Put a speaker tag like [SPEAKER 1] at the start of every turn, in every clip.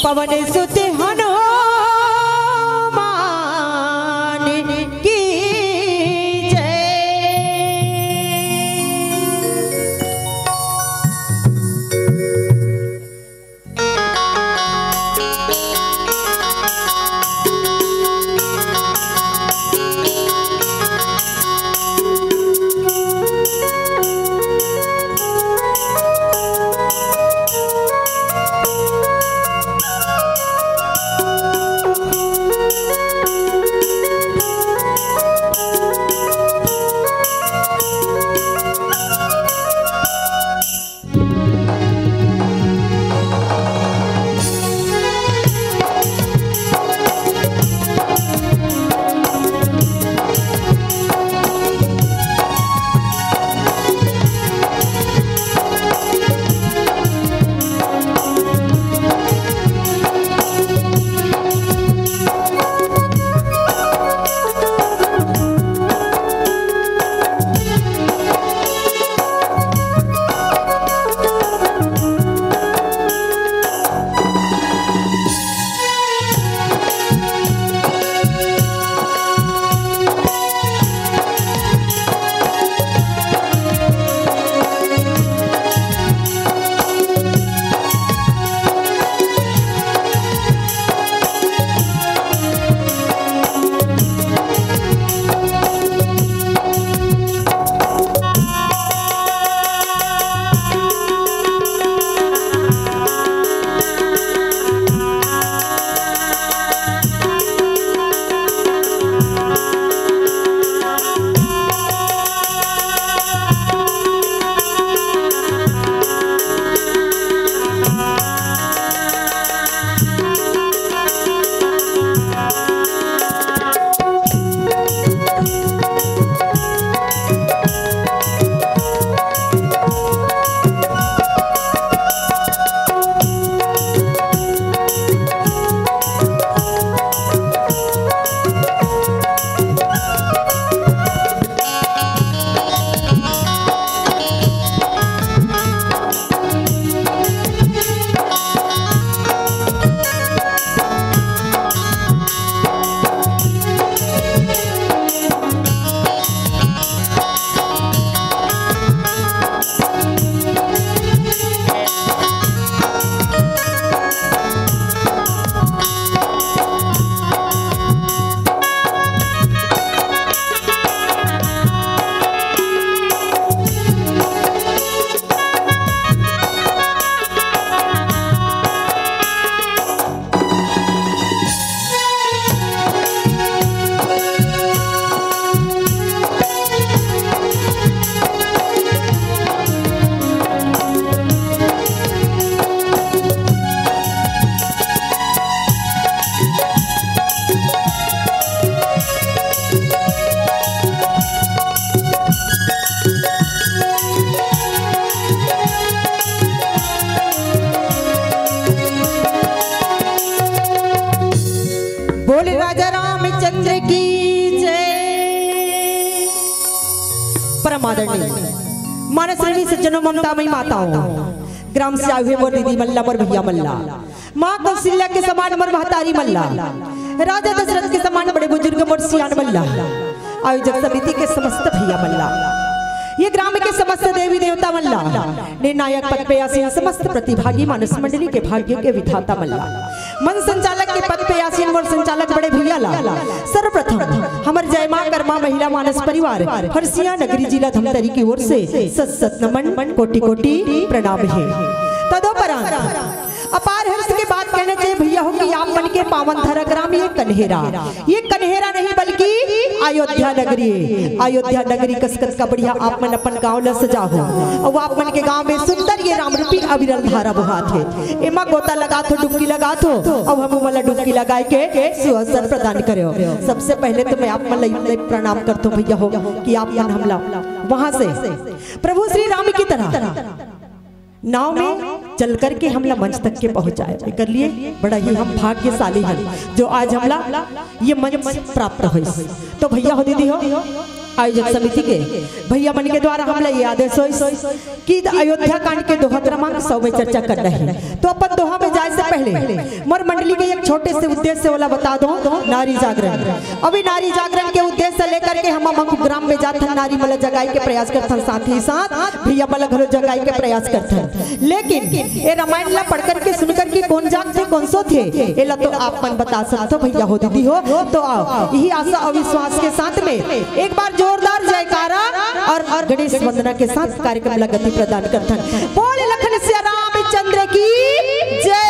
[SPEAKER 1] पवन सुत हनुमान की जय। बोले राजा रामचंद्र की जय। परमादरणीय मानसरणी सज्जनों ममतामयी माताओं, ग्राम से आए हुए मोर दीदी मल्ला मोर भैया मल्ला, माँ कौशल्या के समान मोर महतारी मल्ला, राजा दशरथ के समान बड़े बुजुर्ग मोर सियान मल्ला, आयोजक समिति के समस्त भैया मल्ला, ये ग्राम के समस्त देवी देवता मल्ला, निर्णायक पद पे आसीन समस्त प्रतिभागी मानस मंडली के भाग्य के विधाता मल्ला, मन संचालक के पद पे आसीन मोर संचालक बड़े भैया ला, सर्वप्रथम हमर जय मां कर्मा महिला मानस परिवार हरसिया नगरी जिला धमतरी की ओर से सत सत नमन कोटि कोटि प्रणाम है। तदोपरांत अपार हर्ष के बात कहना चाहिए भैया हो कि आप मन के पावन धरा ग्राम ये कन्हेरा नहीं बल्कि अयोध्या नगरी, अयोध्या नगरी कसकस का बढ़िया आप मन अपन गाँव ल सजा हो और आप मन के गाँव में सुंदर ये राम रूपी अविरल धारा बहात है। एमा गोता लगा थो डुबकी लगा थो अब हम वाला डुबकी लगाए के सुअवसर प्रदान करो। सबसे पहले तो मैं आप मन प्रणाम करता हूँ भैया हो कि आप मन हमला वहां से प्रभु श्री राम की तरह नाव में चल करके हमला मंच तक के पहुंचाए कर लिए बड़ा ही हम भाग्यशाली हैं जो आज हमला ये मंच प्राप्त हुई। तो भैया हो दीदी हो आयोजक समिति के भैया मन के द्वारा हमला ये आदेश हो कि अयोध्या कांड के दोहा क्रमांक 100 में चर्चा कर रहे हैं। तो अपन दोहा में जाए से पहले मोर मंडली के एक छोटे से उद्देश्य वाला बता दो, नारी जागरण। अभी नारी जागरण के उद्देश्य लेकर के हम ग्राम में जाते नारी मतलब जगाई के प्रयास करते, साथ ही साथ भैया मतलब घरों जगाई के प्रयास करते। लेकिन ये रामायण ला पढ़ करके सुन करके कौन जाग थे कौन सो थे ये ला तो आप मन बता सकते हो भैया हो दीदी हो। तो आओ यही आशा और विश्वास के साथ में एक बार जोरदार जयकारा और गणेश वंदना के साथ कार्यक्रम ला गति प्रदान करते हैं। बोले लखन सिया रामचंद्र की जय।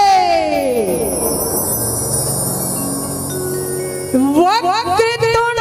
[SPEAKER 1] वक्रतुंड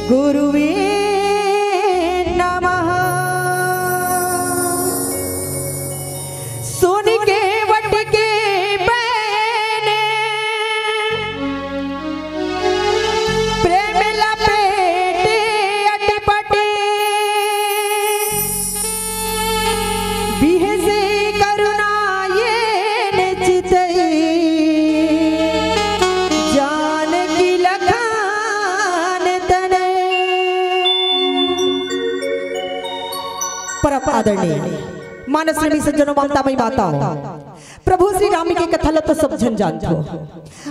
[SPEAKER 1] गुरुवे नमः। सुन के वट के बहने प्रेम लपेटे अटपटे बिह से करुणा ये निचितई जान की लखान तने। परम आदरणीय मानस श्रेणी सज्जनों ममतामयी माताओं, प्रभु श्री राम की कथा लो तो सब जन जानते हो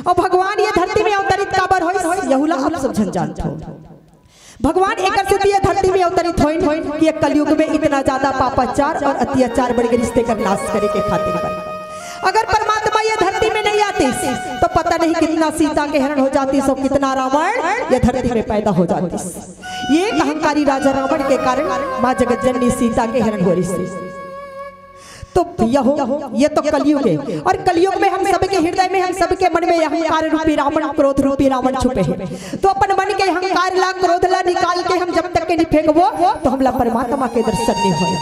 [SPEAKER 1] और भगवान ये धरती में अवतरित काबर होइस यहुला आप सब जन जानते हो। भगवान एक से दिए धरती में अवतरित होइन कि कलयुग में इतना ज्यादा पापाचार और अत्याचार बढ़ गए रिश्ते का नाश करे के खातिर। अगर परमात्मा ये धरती में नहीं आती तो पता नहीं कितना सीता के हरण हो जाती, सब कितना रावण ये धरती में पैदा हो जाती। ये अहंकारी राजा रावण के कारण माँ जगत जननी सीता के हरण हो रही। तो ये तो कलयुग है और कलयुग में हम सबके हृदय में हम सबके मन में अहंकार रूपी रावण क्रोध रूपी रावण छुपे हैं। तो अपन मन के अहंकार ला क्रोध ला निकाल के हम जब तक के नहीं फेंकबो तो हमला परमात्मा के दर्शन नहीं होए।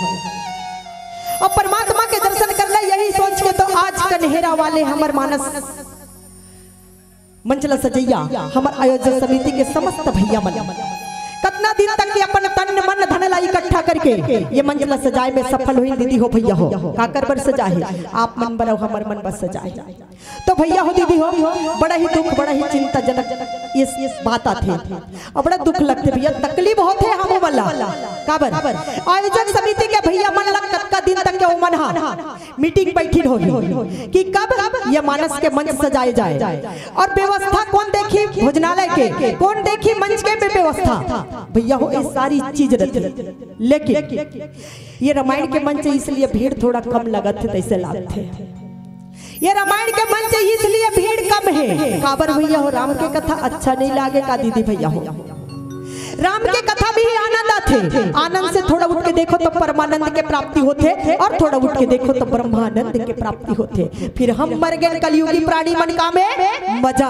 [SPEAKER 1] और परमात्मा के दर्शन करना यही सोच के तो आज कन्हेरा वाले हमर मानस मंचला सजैया हमर आयोजन समिति के समस्त भैया मन कितना दिन तक के अपन तन मन धन ला इकट्ठा करके ये मंचला सजाए में सफल हुई। दीदी हो भैया हो काकर बर सजाए आप मन बरो हमर मन बस सजाए। तो भैया हो दीदी हो बड़ा ही दुख बड़ा ही चिंताजनक ये बात आते और बड़ा दुख लगते भैया तकलीफ होते हम वाला काबर आयोजक समिति के भैया मन लग कतका दिन तक के मन मीटिंग बैठी होगी कि कब ये मानस के मंच सजाए जाए और व्यवस्था कौन देखी भोजनालय के कौन देखी मंच के व्यवस्था भैया हो ये सारी चीज रहती। लेकिन ये रामायण के मंच इसलिए भीड़ थोड़ा कम लगत थे तैसे लागते। ये रामायण के मंच इसलिए भीड़ कम है काबर भैया हो राम के कथा अच्छा नहीं लागे का दीदी भैया हो। राम के कथा भी आनंद आते, आनंद से थोड़ा उठ के देखो तो परमानंद के प्राप्ति होते और थोड़ा उठ के देखो तो ब्रह्मानंद के प्राप्ति होते। फिर हम मर गए कलयुगी प्राणी मन का में मजा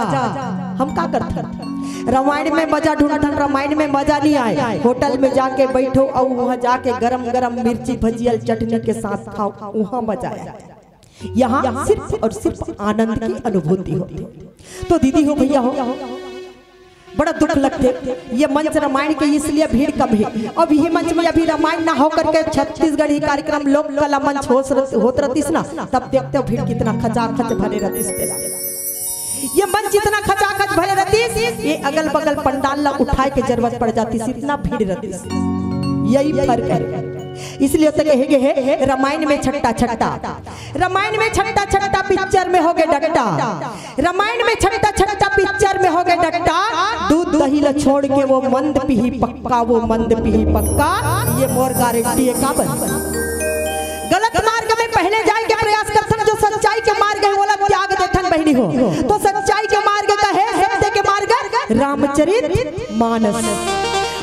[SPEAKER 1] हम का करते रामायण में मजा ढूंढन रामायण में मजा नहीं आए। होटल में जाके बैठो और वहाँ जाके गरम गरम मिर्ची भजियल चटनी के साथ खाओ वहाँ मजा आया। यहाँ सिर्फ और सिर्फ आनंद की अनुभूति होती। तो दीदी हो भैया हो बड़ा दुख लगते ये मंच रामायण के इसलिए भीड़ कम है। अब यही मंच में अभी रामायण ना होकर के छत्तीसगढ़ ही कार्यक्रम लोक कला मंच होत रहतीस ना तब देखते हो भीड़ कितना खचाखच भरे रहतीस। ये मंच इतना खचाखच भरे रहतीस ये अगल बगल पंडाल ला उठाए के जरूरत पड़ जाती इतना भीड़ रहतीस। यही फर्क है इसलिए तो कहेंगे है रामायण में छट्टा छट्टा रामायण में छट्टा छट्टा पिक्चर में हो गए डट्टा रामायण में छट्टा छट्टा पिक्चर में हो गए डट्टा दूध दही ला छोड़ के वो मंद पीही पक्का वो मंद पीही पक्का ये मोर गारंटी है काबर। गलत मार्ग में पहले जाए के प्रयास करथन जो सच्चाई के मार्ग है वो त्याग देथन बहनी हो। तो सच्चाई के मार्ग का है सत्य के मार्ग रामचरित मानस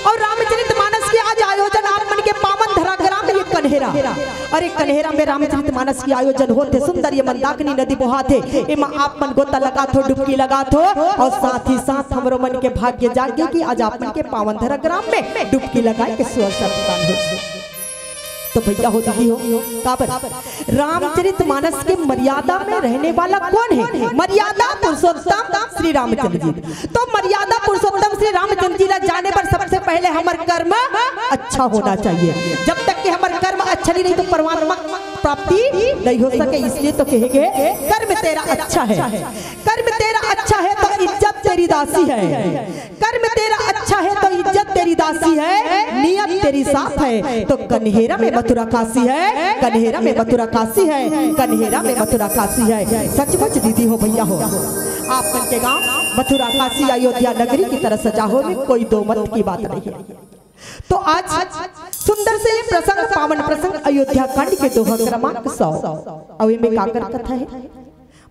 [SPEAKER 1] और रामचरित मानस के आज आयोजन आप मन के पावन धरा ग्राम ये कन्हेरा। अरे कन्हेरा में रामचरित मानस की आयोजन होते सुंदर ये मंदाकिनी नदी बहाते एमा आप मन गोता लगा थो डुबकी लगा थो और साथ ही साथ हमरो मन के भाग्य जागे कि आज आप मन के पावन धरा ग्राम में डुबकी लगाए के स्वर प्रदान हो। तो भैया हो दीदी हो काबर रामचरित मानस के मर्यादा में रहने वाला कौन है? मर्यादा पुरुषोत्तम श्री रामचंद्र जी। तो मर्यादा पुरुषोत्तम श्री रामचंद्र जी जाने पर सबसे पहले हमारा कर्म अच्छा होना चाहिए। जब तक कि हमारा कर्म अच्छा नहीं तो परमात्मा प्राप्ति नहीं हो सके। इसलिए तो कहेंगे कर्म तेरा अच्छा है, कर्म तेरा अच्छा है तो इज्जत तेरी दासी है, कर्म तेरा अच्छा है तो इज्जत तेरी दासी है, नियत तेरी साफ है। तो कन्हेरा में मथुरा काशी है, कन्हेरा में मथुरा काशी है, कन्हेरा में मथुरा काशी है। सचमुच दीदी हो भैया हो आप मन के गांव मथुरा काशी अयोध्या नगरी की तरह सजा हो में कोई दो मत की बात नहीं है। तो आज सुंदर से प्रसंग पावन प्रसंग अयोध्या कांड के दोहा क्रमांक 100 अवे में काकर कथा है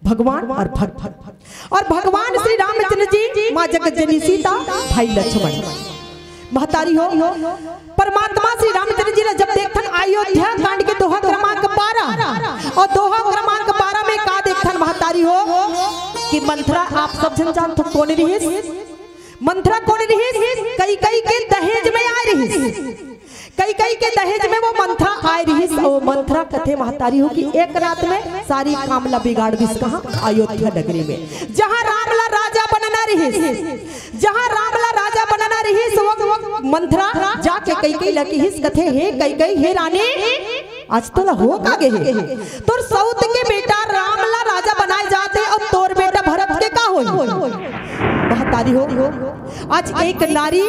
[SPEAKER 1] भगवान और भक्त और भगवान श्री रामचंद्र जी माँ जगत जननी सीता भाई लक्ष्मण महतारी हो। परमात्मा श्री रामचंद्र जी ने जब देखथन अयोध्या कांड के दोहा क्रमांक 12 और दोहा क्रमांक 12 में का देखथन महतारी हो कि मंथरा आप सब जन जानते कौन रही मंथरा कौन रही कई के दहेज में आ रही, कई के दहेज में वो मंथरा आए रही। वो मंथरा कथे महतारी हो कि एक रात में सारी कामला बिगाड़ दी। कहाँ? अयोध्या नगरी में, जहाँ रामला राजा बनना रही, जहाँ रामला राजा बनना रही। वो मंथरा जाके कई लगी हिस कथे हे कई हे रानी आज तो हो कागे है तोर सौत के बेटा रामला राजा बनाए जाते और तोर बेटा भरत के का होई। महतारी हो आज एक नारी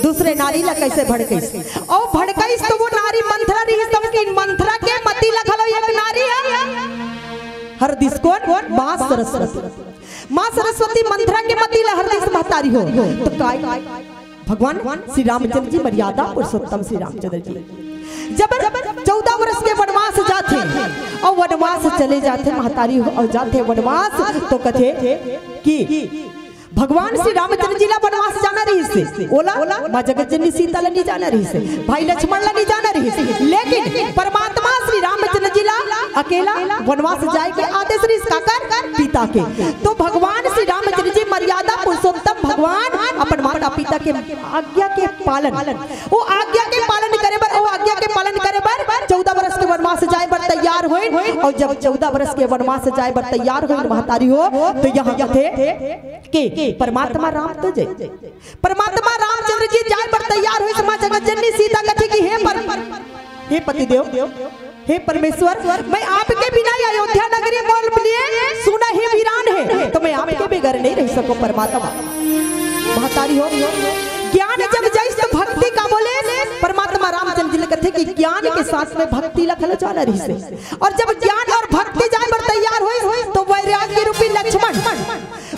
[SPEAKER 1] दूसरे नारी ला कैसे भड़कईस और भड़कईस तो वो नारी मंथरा रही। सबकी मंथरा के मती लखलो एक नारी है हर दिस कौन? मां सरस्वती। मां सरस्वती मंथरा के मती ला हर दिस महतारी हो। तो काय भगवान श्री रामचंद्र जी मर्यादा पुरुषोत्तम श्री रामचंद्र जी जब 14 वर्ष के वनवास जाते और वनवास चले जाते महतारी हो और जाते वनवास तो कथे कि भगवान श्री रामचंद्र जी ला वनवास जाना रही से ओला मां जगत जननी सीता ला नहीं जाना रही से, भाई लक्ष्मण ला नहीं जाना रही से, लेकिन परमात्मा श्री रामचंद्र जी ला अकेला वनवास जाए के आदेश रही काकर पिता के। तो भगवान श्री रामचंद्र जी मर्यादा पुरुषोत्तम भगवान अपन माता पिता के आज्ञा के पालन, वो आज्ञा के पालन करे बर, वो आज्ञा के पालन करे बर 14 वर्ष के वनवास जाए बर तैयार हुए। और जब 14 वर्ष के वनवास जाए बर तैयार हुए महतारी हो तो यहाँ थे कि परमात्मा राम तो जय परमात्मा रामचंद्र जी जाए पर तैयार हुए। मां जगत जननी सीता कथे कि हे पति देव हे परमेश्वर मैं आपके बिना अयोध्या नगरी मोल लिए सुना ही वीरान है तो मैं आपके बगैर नहीं रह सकूं। परमात्मा महतारी हो ज्ञान जब जैस तो भक्ति का बोले परमात्मा रामचंद्र जी कथे कि ज्ञान के साथ में भक्ति लखल जाना रही से। और जब ज्ञान और भक्ति जाए पर तैयार हुए तो वैराग्य रूपी लक्ष्मण,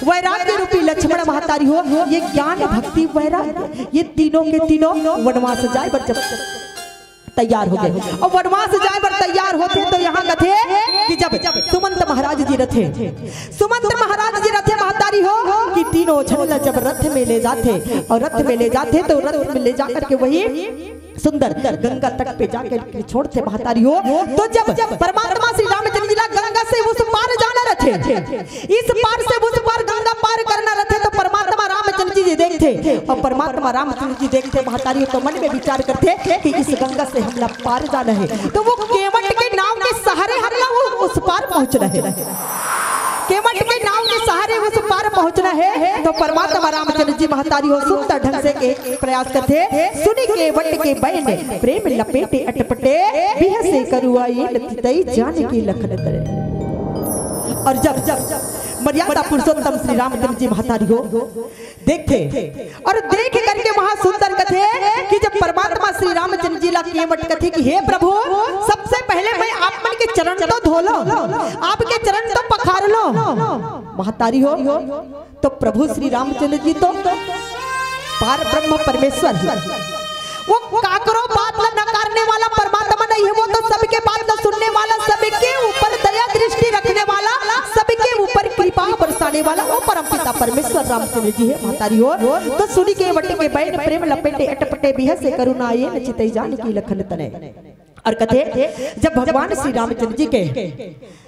[SPEAKER 1] वैराग्य रूपी लक्ष्मण महतारी हो ये ज्ञान भक्ति वैराग्य ये तीनों के तीनों वनवास जाए पर जब तैयार हो गए और वनवास जाए पर तैयार होते तो यहाँ कथे कि जब सुमंत महाराज जी रथे, सुमंत महाराज जी रथे महतारी हो कि तीनों झंडा जब रथ में ले जाते और रथ में ले जाते तो रथ में ले जाकर के वही सुंदर गंगा तट पे जाकर छोड़ते महतारी हो। तो जब परमात्मा श्री रामचंद्र जी गंगा से उस पार जाना रथे, इस पार से उस पार गंगा पार करना रथे तो परमात्मा रामचंद्र जी देखते और परमात्मा रामचंद्र जी देखते महतारी तो मन में विचार करते कि इस गंगा से हमला पार जाना है। तो वो केवट के नाव के सहारे हमला वो उस पार पहुंच रहे, केवट के नाव के सहारे उस पार पहुंचना है। तो परमात्मा रामचंद्र जी महतारी हो सुंदर ढंग से के प्रयास करते सुनी केवट के बैन प्रेम लपेटे अटपटे बिह से करुआई लतितई जाने की लखन करे। और जब मर्यादा पुरुषोत्तम श्री रामचंद्र जी महतारी हो देखते और देख करके वहां सुंदर कथे कि जब परमात्मा श्री रामचंद्र जी ला केवट कथे कि हे प्रभु सबसे पहले मैं आप मन के चरण तो धो लो, आपके चरण तो पखार लो। महतारी हो तो प्रभु श्री रामचंद्र जी तो पार ब्रह्म परमेश्वर वो काकरो बात न नकारने वाला परमात्मा नहीं है, वो तो सबके बात न सुनने वाला, सबके ऊपर दया दृष्टि रखने वाला, सबके ऊपर कृपा बरसाने वाला वो परमपिता परमेश्वर रामचंद्र जी है। महतारी हो तो सुनी के वटे के बैन प्रेम लपेटे अटपटे बिह से करुणा ये नचितई जान की लखन तने। और कथे जब भगवान श्री रामचंद्र जी के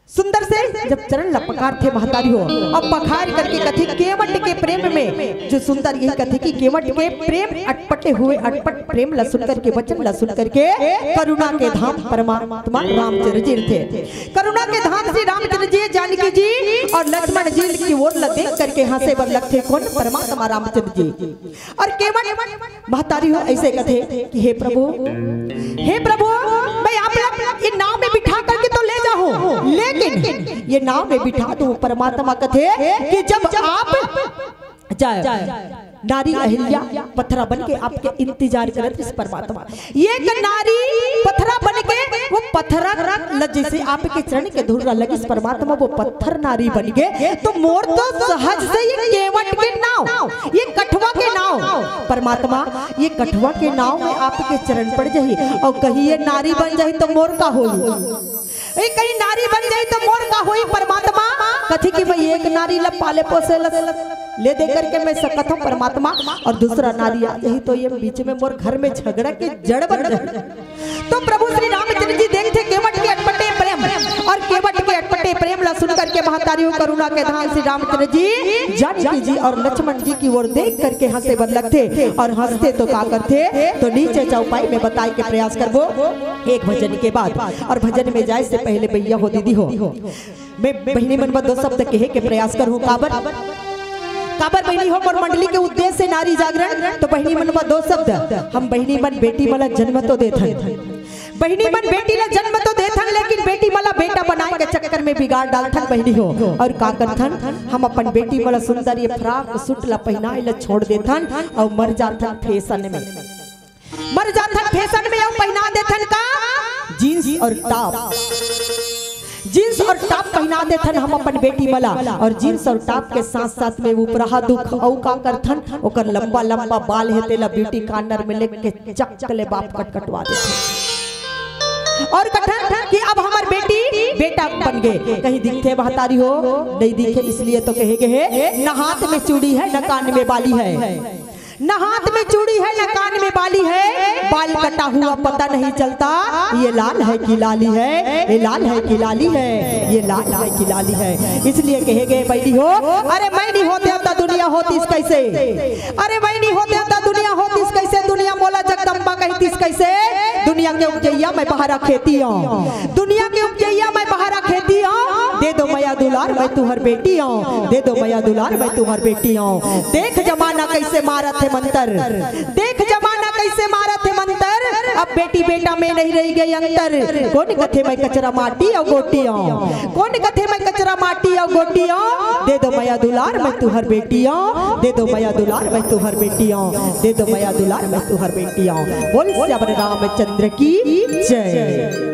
[SPEAKER 1] सुंदर से जब चरण लपकार थे महतारी हो अब पखार करके कथे केवट के प्रेम में जो सुंदर यही कथे कि केवट के प्रेम अटपटे हुए अटपट प्रेम लसुन करके वचन लसुन करके करुणा के धाम परमात्मा रामचंद्र जी थे। करुणा के धाम श्री रामचंद्र जी जानकी जी और लक्ष्मण जी की ओर देख करके हंसे बर लगते कौन? परमात्मा रामचंद्र जी। और केवट महतारी हो ऐसे कथे कि हे प्रभु मैं आप ये नाव में बिठा करके तो ले जाओ, लेकिन ये नाव में बिठा दो। परमात्मा कथे कि जब आप जाए नारी अहिल्या पत्थरा बन के आपके इंतजार करत इस परमात्मा ये नारी पत्थरा बन के वो पत्थरा जैसे आपके चरण के धूल लगी इस परमात्मा वो पत्थर नारी बन गए। तो मोर तो सहज से ये केवट के नाव ये कठवा के नाव परमात्मा ये कठवा के नाव में आपके चरण पड़ जाही और कहीं ये नारी बन जाही तो मोर का होई, कहीं नारी बन जाए तो मोर का होई। परमात्मा कथी कि भाई एक नारी ला पाले पोसे ले दे करके मैं सकत हूं परमात्मा और दूसरा नारी आ जाए तो ये बीच में मोर घर में झगड़ा के जड़ बन जाए। तो प्रभु श्री रामचंद्र जी देखते केवट के अटपटे प्रेम और केवट के अटपटे प्रेम ला सुन करके महतारी करुणा के धाम श्री रामचंद्र जी जानकी जी और लक्ष्मण जी की ओर देख करके हंसे बदलक थे और हंसते तो का करते तो नीचे चौपाई में बताए के प्रयास करबो एक भजन के बाद। और भजन में जाए से पहले भैया हो दीदी हो मैं बहनी मन दो शब्द कहे के प्रयास करूँ। काबर बहनी हो और मंडली के उद्देश्य से नारी जागरण तो बहनी मन दो शब्द हम बहनी मन बेटी मला जन्म तो देथन बहनी मन बेटी ला जन्म तो देथन लेकिन बेटी मला बेटा बनाए के चक्कर में बिगाड़ डालथन बहनी हो। और का करथन हम अपन बेटी मला सुंदर ये फ्राक सूट ला पहनाए ला छोड़ देथन और मर जाथन फैशन में और पहना देथन का जींस और टॉप पहना देथन हम अपन बेटी मला। और जींस और टॉप के साथ साथ में ऊपरहा दुख औ का करथन ओकर लंबा लंबा बाल हेते ला ब्यूटी कॉर्नर में लेके चक ले बाप कटवा देथन और कथन कि अब हमार बेटी बेटा बन गए। कहीं दिखते महतारी हो नहीं दिखे इसलिए तो कहे गए न हाथ में चूड़ी है न कान में बाली है न हाथ में चूड़ी है न कान में बाली है बाल कटा हुआ पता नहीं चलता ये लाल है कि लाली है ये लाल है कि लाली है ये लाल है कि लाली है। इसलिए कहे गए बैठी हो अरे मैं नहीं होते तो दुनिया होती इस कैसे अरे मैं नहीं होते तो दुनिया होती इस कैसे दुनिया मोला जगदम्बा कहती इस कैसे दुनिया के उपजैया मैं बहारा खेती हूँ दुनिया के उपजैया मैं बहारा खेती हूँ दे दो मैया दुलार मैं तुम्हार बेटी हूँ दे दो मैया दुलार मैं तुम्हार बेटी हूँ। देख जमाना कैसे मारत है मंतर देख जमाना कैसे मारत है मंतर अब बेटी बेटा में नहीं रह गई अंतर कौन कथे मैं कचरा माटी और गोटी हूँ कौन कथे मैं कचरा माटी और गोटी हूँ दे दो मैया दुलार मैं तुम्हार बेटी हूँ दे दो मैया दुलार मैं तुम्हार बेटी हूँ दे दो मैया दुलार मैं तुम्हार बेटी हूँ। बोल श्याम रामचंद्र की जय।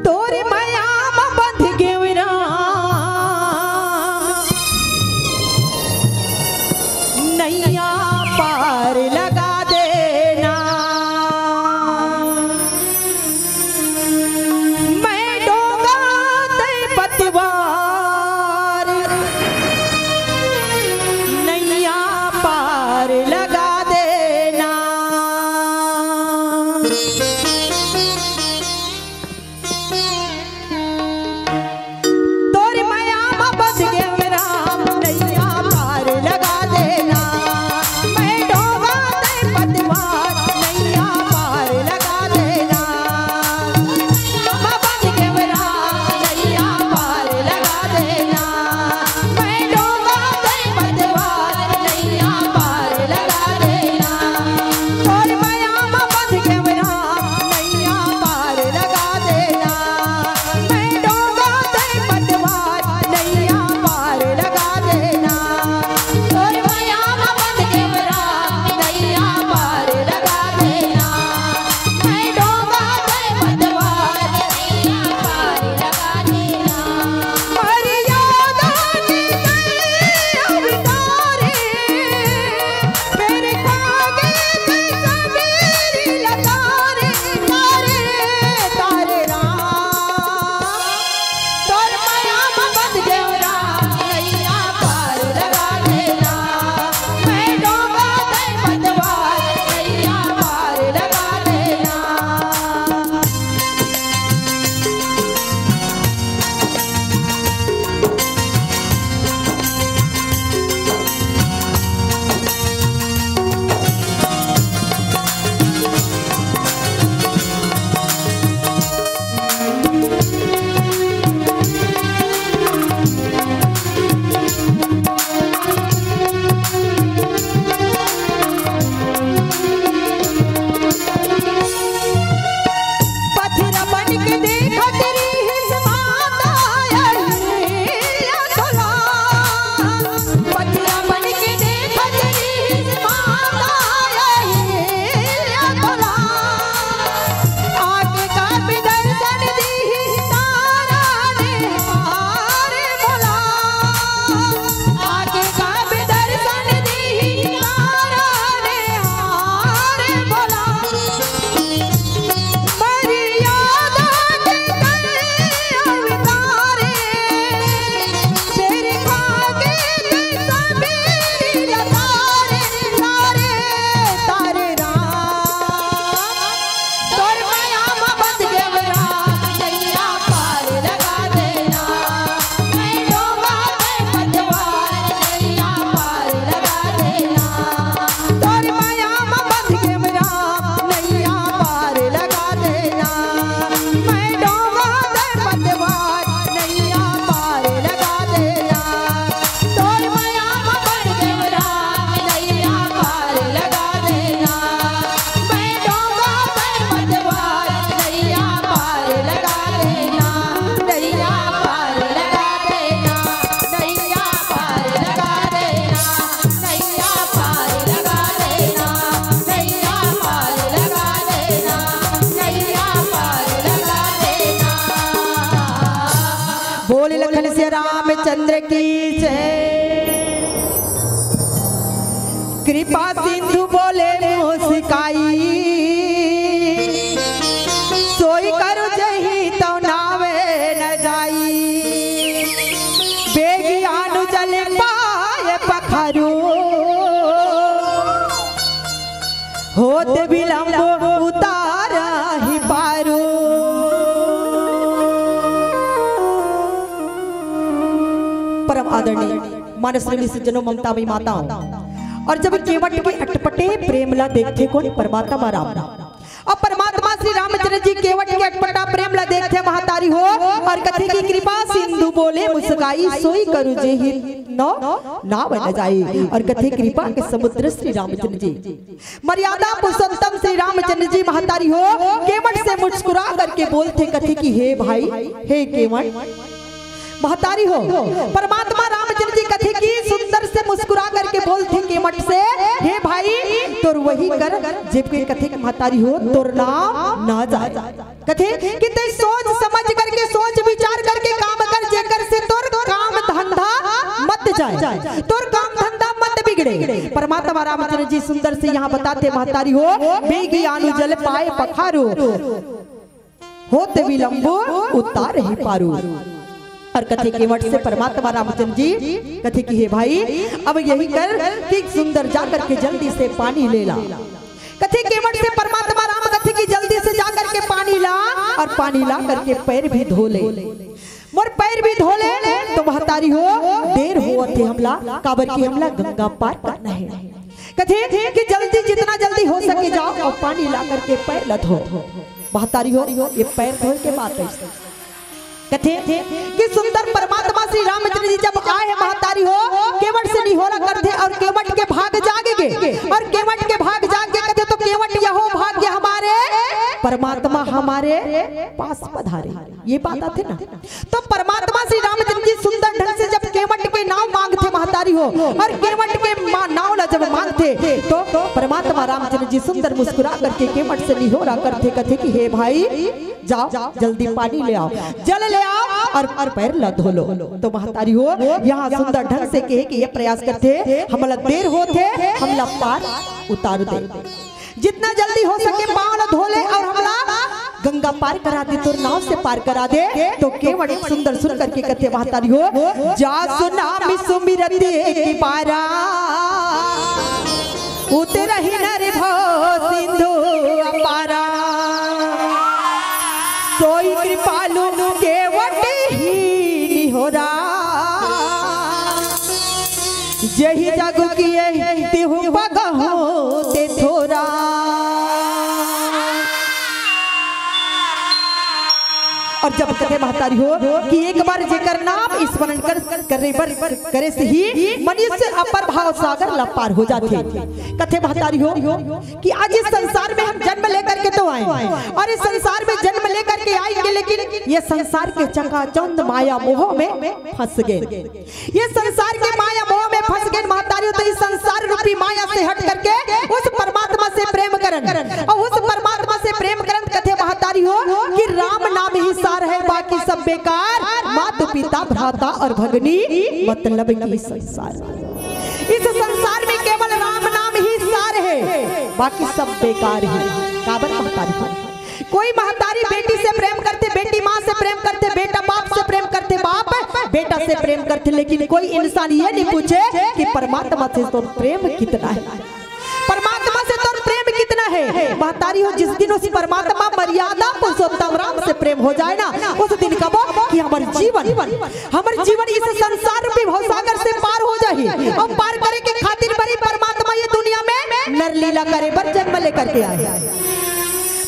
[SPEAKER 1] तोरे माया में बंध गए नैया पार लगा देना मैं डोगा ते पतवार नैया पार लगा देना की जय। कृपा सिंधु बोले मुस्काई, सोई करो जही तो नावे न जाई। बेगियानु जल पाए पखरू, होत विलंब उतारा ही पारू। परम आदरणीय मानसरेवी सज्जनों, ममतामयी माताओं, और जब केवट के अटपटे प्रेमला देखते कौन परमात्मा राम, और परमात्मा श्री रामचंद्र जी केवट के अटपटा प्रेमला देखते महतारी हो, और कथे की कृपा सिंधु बोले मुस्काई, सोई करू जे नो नाव न जाई। और कथे कृपा के समुद्र श्री रामचंद्र जी, मर्यादा पुरुषोत्तम श्री रामचंद्र जी महतारी हो, केवट से मुस्कुरा करके बोलते कथे की हे भाई, हे केवट महतारी हो। परमात्मा रामचंद्र जी कथे की सुंदर से मुस्कुरा करके बोलते केवट से, हे भाई तोर वही कर जेबके कथे की महतारी हो, तोर नाम ना जाए। कथे कि ते सोच समझ करके, सोच विचार करके काम कर, जेकर से तोर काम धंधा मत जाए, तोर काम धंधा मत बिगड़े। परमात्मा रामचंद्र जी सुंदर से यहाँ बताते महतारी हो, बेगियानु जल पाए पखारू, होते विलंबो उतार ही पारू। और कथे केवट से परमात्मा रामचंद्र जी कथे की हे भाई अब यही कर कि सुंदर जा करके जल्दी से पानी ले ला। कथे केवट से परमात्मा राम कथे की जल्दी से जा करके पानी ला, और पानी ला करके पैर भी धो ले, मोर पैर भी धो ले। तो महतारी हो देर हो थे हमला, काबर की हमला गंगा पार करना है। कथे कि जल्दी जितना जल्दी हो सके जाओ और पानी ला करके पैर ला धो। महतारी हो ये पैर धोए के बात है। कथे कि सुंदर परमात्मा श्री रामचंद्र जी जब आए महतारी हो, केवट से निहोरा करते और केवट के भाग जागेगे, और केवट के भाग जागे कथे तो केवट यहो भाग्य हमारे परमात्मा हमारे पास पधारे, ये बात आते ना। तो परमात्मा श्री रामचंद्र जी सुंदर ढंग से जब केवट के नाम मांगते महतारी हो, और केवट के नाव ला जब मांगते तो परमात्मा रामचंद्र जी सुंदर मुस्कुरा करके केवट से निहोरा करते कथे कि हे भाई जाओ जल्दी पानी ले आओ, जल ले आओ और पैर ला धो लो। तो महतारी हो यहाँ सुंदर ढंग से कहे कि ये प्रयास करते हमला देर होते हमला पार उतार दे, जितना जल्दी हो सके पाँव धो ले और हमला गंगा पार करा दे, तो नाव से पार करा दे। तो केवट सुंदर सुन करके कथे महतारी हो, जा सुना सुमिरते की पारा, उतर ही नर भो सिंधु अपारा। सोई कृपालु केवट ही निहोरा, जही जग किए तिहु पगहु ते थोरा। और जब कथे महतारी हो कि एक बार जेकर नाम स्मरण करे से ही मनुष्य अपर भाव सागर लपार हो जाते। कथे महतारी हो कि आज इस संसार में हम जन्म लेकर के तो आए, और इस संसार में जन्म लेकर के आएंगे, लेकिन ये संसार के चकाचौंध माया मोह में फंस गए। ये संसार के माया मोह में फंस गए महतारी हो। तो इस संसार रूपी माया से हट करके उस परमात्मा से प्रेम करन, और उस परमात्मा से प्रेम करन कथे महतारी हो कि राम नाम ही सार है, बाकी सब बेकार, माता पिता भ्राता और भगनी मतलब की संसार। इस संसार में केवल राम नाम ही सार है, बाकी सब बेकार है। काबर महतारी कोई महतारी बेटी से प्रेम करते, बेटी माँ से प्रेम करते, बेटा बाप से प्रेम करते, बाप बेटा से प्रेम करते, लेकिन कोई इंसान ये नहीं पूछे कि परमात्मा से तो प्रेम कितना है, परमात्मा से तो प्रेम कितना है। महतारी हो जिस दिन उस परमात्मा मर्यादा पुरुषोत्तम राम से प्रेम हो जाए ना, उस दिन कब कि हमारे जीवन इस संसार रूपी भवसागर से पार हो जाए, और पार करे के खातिर बड़ी परमात्मा ये दुनिया में नर लीला करे बर जन्म लेकर के आए।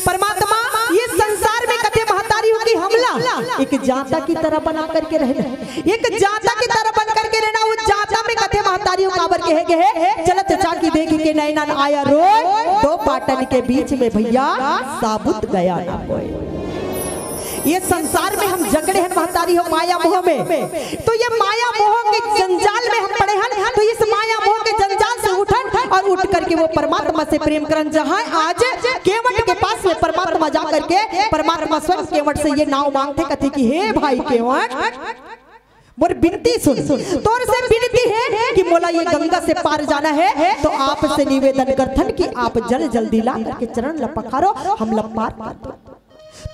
[SPEAKER 1] परमात्मा ये संसार में कथे महतारी हो कि हमला एक जाता की तरह बना करके रहना, एक जाता की तरह बन करके रहना। उस जाता में कथे महतारी हो काबर कहे है, चलत चाकी देख के नैना आया रोय, दो पाटन के बीच में भैया साबुत गया ना कोई। ये संसार में हम जकड़े हैं महतारी हो माया मोह में, तो ये माया मोह के जंजाल में हम पड़े हैं। तो इस माया मोह के जंजाल से उठन और उठ करके वो परमात्मा से प्रेम करन, जहाँ आज केवट के पास में परमात्मा जा करके परमात्मा स्वयं केवट से ये नाव मांगते कथे कि हे भाई केवट मोर बिनती सुन, तोर से बिनती है कि मोला ये गंगा से पार जाना है, तो आप से निवेदन करथन कि आप जल जल्दी ला करके चरण लपखारो, हम लपार कर दो।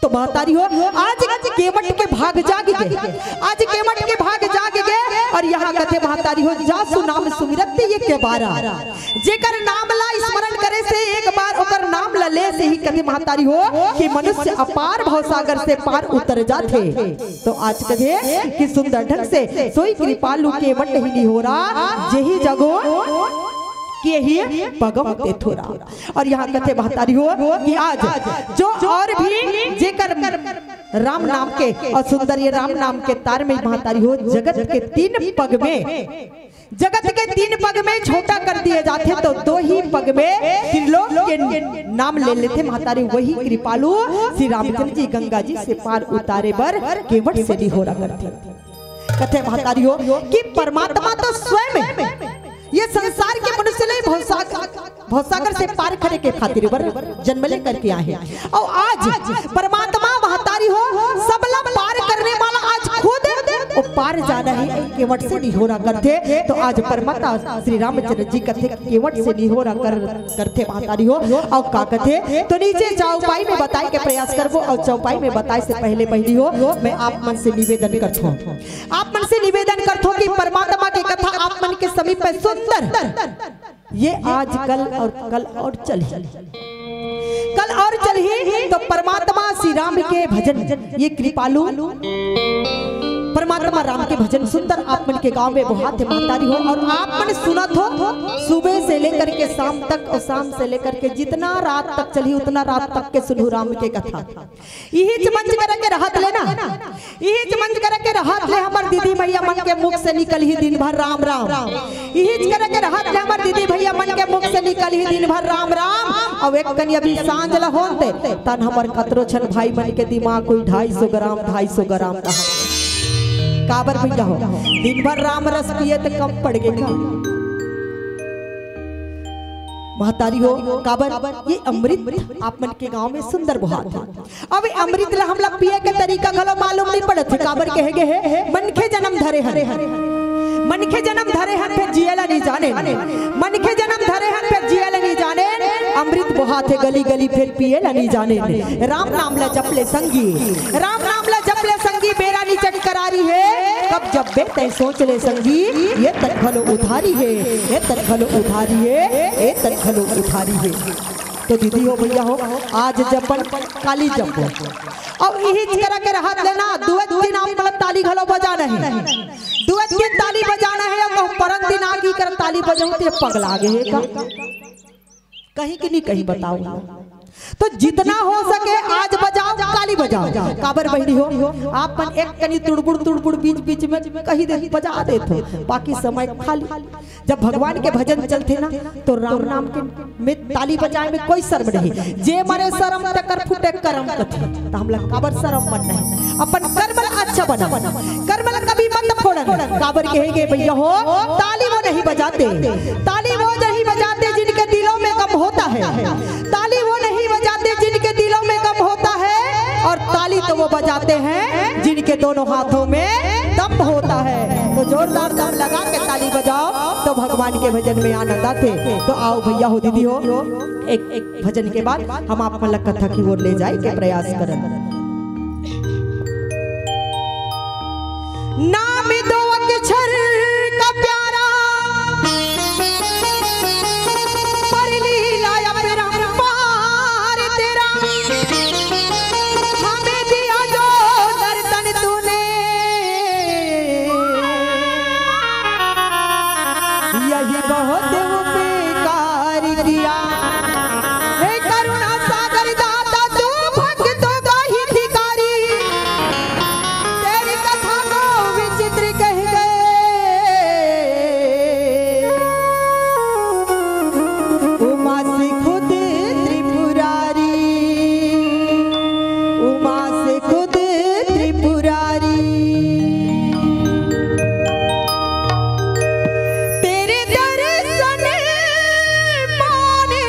[SPEAKER 1] तो महतारी हो आज केवट के भाग जाग गए, आज केवट के भाग जाग गए और यहाँ कथे महतारी हो जासु नाम सुमिरत ये के बारा, जेकर नाम ला स्मरण करे से एक बार ओकर नाम ला ले से ही कथे महतारी हो कि मनुष्य अपार भवसागर से पार उतर जाते। तो आज कथे कि सुंदर ढंग से सोई कृपालु केवट ही नहीं हो रहा, जेही जगो ही पगम ते थोरा। और यहाँ कथे महतारी हो कि आज जो और भी जेकर राम नाम के और सुंदर ये राम नाम के तार में महतारी हो जगत के तीन पग में छोटा कर दिए जाते, तो दो ही पग में त्रिलोक के नाम ले लेते महतारी। वही कृपालु श्री रामचंद्र जी गंगा जी से पार उतारे बर केवट से भी हो रहा करते। कथे महतारी हो कि परमात्मा तो स्वयं ये संसार के मनुष्य ने भवसागर से पार करे के खातिर जन्म ले करके आए हैं। और आज परमात्मा महतारी हो सबला पार करने वाला आज खुद वो पार जाना है केवट से नहीं हो रहा करते। तो आज परमात्मा श्री रामचंद्र जी कथे केवट से नहीं हो रहा करते महतारी हो। और का कथे तो नीचे चौपाई में बताए के प्रयास करबो, और चौपाई में बताए से पहले हो मैं आप मन से निवेदन करता हूँ, आप मन से निवेदन करता हूँ कि परमात्मा की कथा आप मन के समीप में सुंदर ये आज कल और चल ही तो परमात्मा श्री राम के भजन ये कृपालु परमात्मा राम के भजन सुंदर आप मन के गांव में बहुत महतारी हो। और आप मन सुनत हो सुबह से लेकर के शाम तक, और शाम से लेकर के जितना रात तक चली उतना रात तक के सुनू राम के कथा। यही चमंच करे के रहत लेना, यही चमंच करे के रहत ले हमर दीदी भैया मन के मुख से निकल ही दिन भर राम राम, यही करे के रहत ले हमर दीदी भैया मन के मुख से निकल ही दिन भर राम राम। और एक कनी अभी सांझ ला होते तन हमर कतरो छन भाई मन के दिमाग कोई 250 ग्राम का काबर भैया हो दिन भर राम रस पिए तो कम पड़ गए महतारी हो काबर ये अमृत आप मन के गांव में सुंदर बहुत है। अब अमृत ला हम लोग पिए के तरीका गलो मालूम नहीं पड़त है, काबर कहे गए मन के जन्म धरे हरे मन के जन्म धरे हन फिर जियला नहीं जाने, मन के जन्म धरे हन फिर जियला नहीं जाने। अमृत बहुत है गली गली फिर पिएला नहीं जाने। राम नाम ला जपले संगी, राम नाम ला जपले संगी बेरा नी चढ़ करारी है। कब जब बेटे सोच ले संगी ये तक भलो उधारी है, ये तक भलो उधारी है, ये तक भलो उधारी है। तो दीदी हो भैया हो आज जपन काली जप और यही तरह के रहत लेना दुआत दिन आप मतलब ताली घलो बजाना है, दुआत दिन ताली बजाना है। और परन दिन आगी कर ताली बजाऊं ते पगला गे है का कहीं कि नहीं कहीं बताओ। तो जितना हो सके आज बजाओ काली बजाओ। काबर बहनी हो आप मन एक कनी तुड़बुड़ बीच बीच में कहीं दे बजा देते, बाकी समय खाली। जब भगवान के भजन चलते ना तो राम नाम के में ताली बजाए में कोई शर्म नहीं। जे मरे शर्म तकर फुटे कर्म कथे तो हम लोग काबर शर्म मन नहीं, अपन कर्म अच्छा बना, कर्म कभी मत फोड़न। काबर कहेंगे भैया हो ताली वो नहीं बजाते, ताली वो नहीं बजाते जिनके दिलों में गम होता है, ताली वो नहीं बजाते जिनके दिलों में गम होता है। और ताली तो वो बजाते हैं जिनके दोनों हाथों में दम होता है। तो जोरदार दम लगा के ताली बजाओ तो भगवान के भजन में आनंद आते। तो आओ भैया हो दीदी हो एक भजन के बाद हम आप मलक कथा की ओर ले जाए के प्रयास करें। नाम दो अक्षर का प्यारा पर लीला अपरंपार तेरा, हमें दिया जो दर्शन तूने यही बहुत बेकार किया। हे करुणा सागर दाता तू भक्तों का ही भिखारी, तेरी कथा को विचित्र कह गए उमा से खुद त्रिपुरारी, उमा से खुद त्रिपुरारी। तेरे दर्शन पाने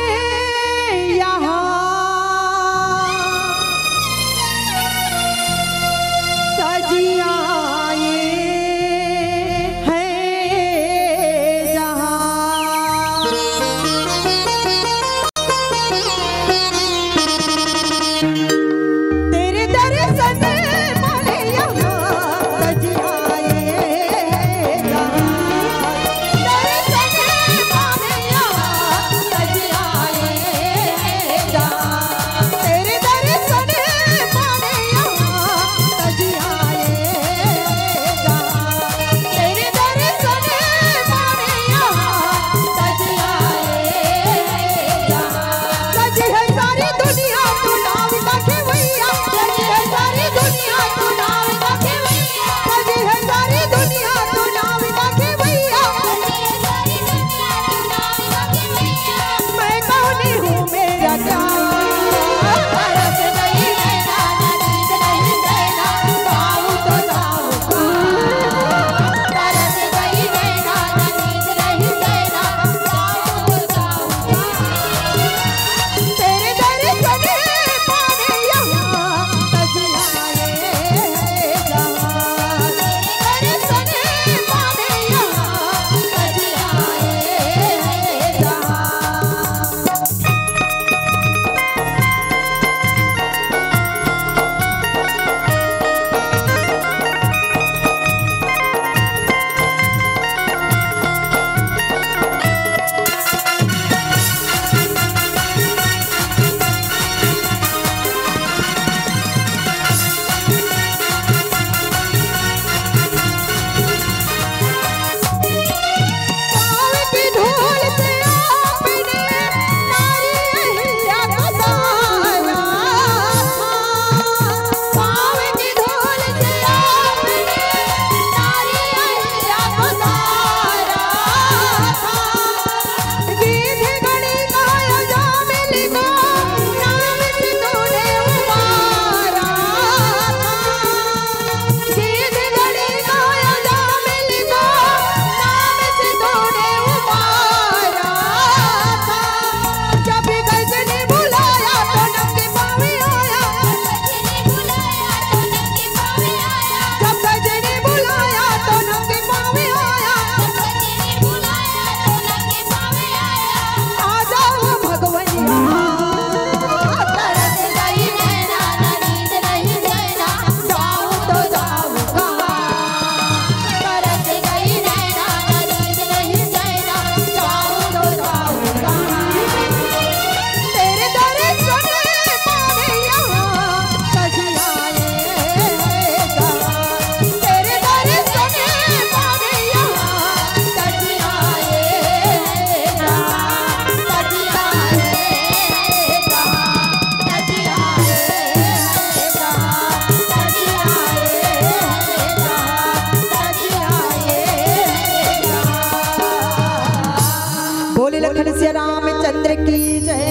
[SPEAKER 1] लखन सिया रामचंद्र की जय।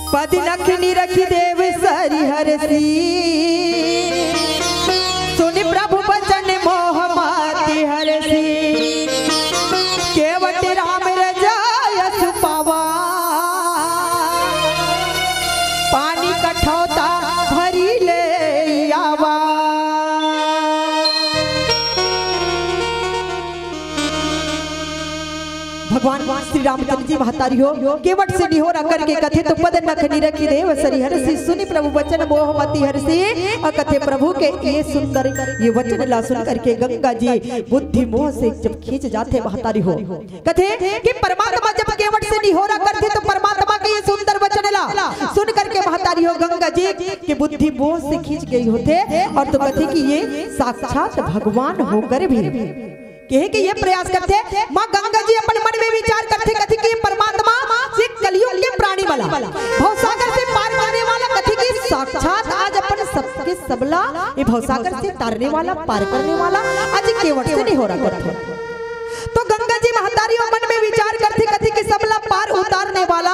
[SPEAKER 1] पद लखनी रखी देव सरि हरसी, सुनि प्रभु बचन मोह माति हरसी। केवट राम रजायस पावा, पानी कठौता भरी ले आवा। भगवान श्री रामचंद्र जी महतारी हो केवट से निहोरा करके कथे तो पद नखनी रखी देव सरि हरसी, सुनि प्रभु वचन मोह मति हरसी। और कथे प्रभु के ये सुंदर ये वचन ला सुन करके गंगा जी बुद्धि मोह से जब खींच जाते महतारी हो। कथे कि परमात्मा जब केवट से निहोरा करते तो परमात्मा के ये सुंदर वचन ला सुन करके महतारी हो गंगा जी के बुद्धि मोह से खींच गई होते। और तो कथे कि ये साक्षात भगवान होकर भी कहे कि ये प्रयास करते माँ गंगा जी अपन मन में विचार करते कथी कि परमात्मा से कलियुग के प्राणी वाला भवसागर से पार करने वाला, कथी कि साक्षात आज अपन सबके सबला ये भवसागर से तारने वाला पार करने वाला आज केवट से नहीं हो रहा करते। तो गंगा जी महतारी हो मन में विचार करते कथी कि सबला पार उतारने वाला,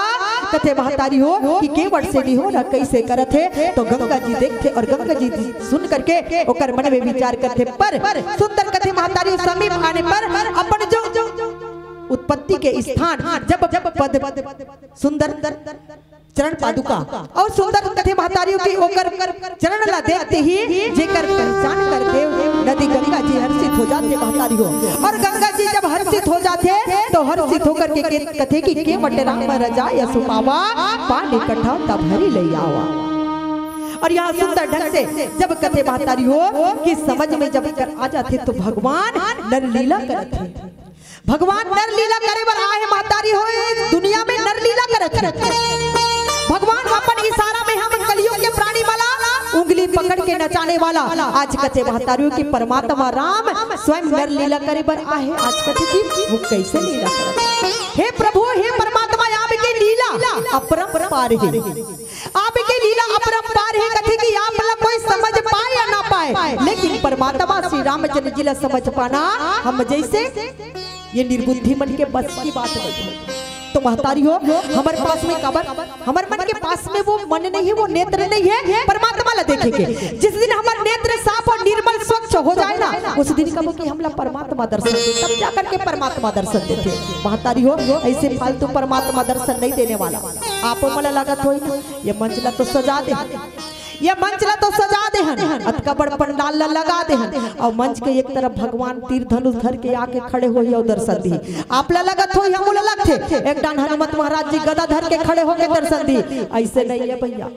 [SPEAKER 1] कथे महतारी हो कि केवट से नहीं हो रहा कैसे करते। तो गंगा जी देखते और गंगा जी सुन करके ओकर मन में विचार करते। पर सुंदर कथे महतारी समीप आने पर अपन जो उत्पत्ति के स्थान जब पद सुंदर चरण पादुका और सुंदर कथे महतारियों की ओकर चरण ला देखते ही जेकर पहचान करके नदी गंगा जी हर्षित हो जाते महतारी हो। और गंगा जी जब हर्षित हो जाते तो हर्षित होकर के कथे की केवट राम रजायस पावा, पानी कठौता भरी ले आवा। और यहाँ सुंदर ढंग से जब कथे महतारी हो कि समझ में जब कर आ जाते तो भगवान नर लीला करते। भगवान नर लीला करे बर आए महतारी हो, दुनिया में नर लीला करते। भगवान अपन इशारा में हम कलियुग के प्राणी वाला उंगली पकड़ के नचाने वाला आज कथे महतारियों की परमात्मा राम स्वयं नर लीला करे बर आए। आज कथे की वो कैसे लीला करे। हे प्रभु हे परमात्मा आपकी लीला अपरंपार है, आपकी लीला अपरंपार है। कथे की आप लोग कोई समझ पाए या ना पाए, लेकिन परमात्मा श्री रामचंद्र जी ला समझ पाना हम जैसे ये निर्बुद्धि मन के बस की बात नहीं है। तो महतारी हो हमारे पास में काबर हमारे मन के पास में वो मन नहीं है, वो नेत्र नहीं है परमात्मा ला देखेंगे। जिस दिन हमारे नेत्र साफ और निर्मल स्वच्छ हो जाए ना उस दिन कब कि हमला परमात्मा दर्शन दे, तब जाकर के परमात्मा दर्शन देते। महतारी हो ऐसे फालतू परमात्मा दर्शन नहीं देने वाला। आप मला लागत हो ये मंचला तो सजा दे, ये मंच ला तो सजा दे हन अतका बड़ पंडाल ला लगा दे हन और मंच के एक तरफ भगवान तीर धनुष धर के आके खड़े हो और दर्शन दी। आप ला लगत हो हम ला लगथे एक डान हनुमत महाराज जी गदा धर के खड़े होके दर्शन दी। ऐसे नहीं है भैया,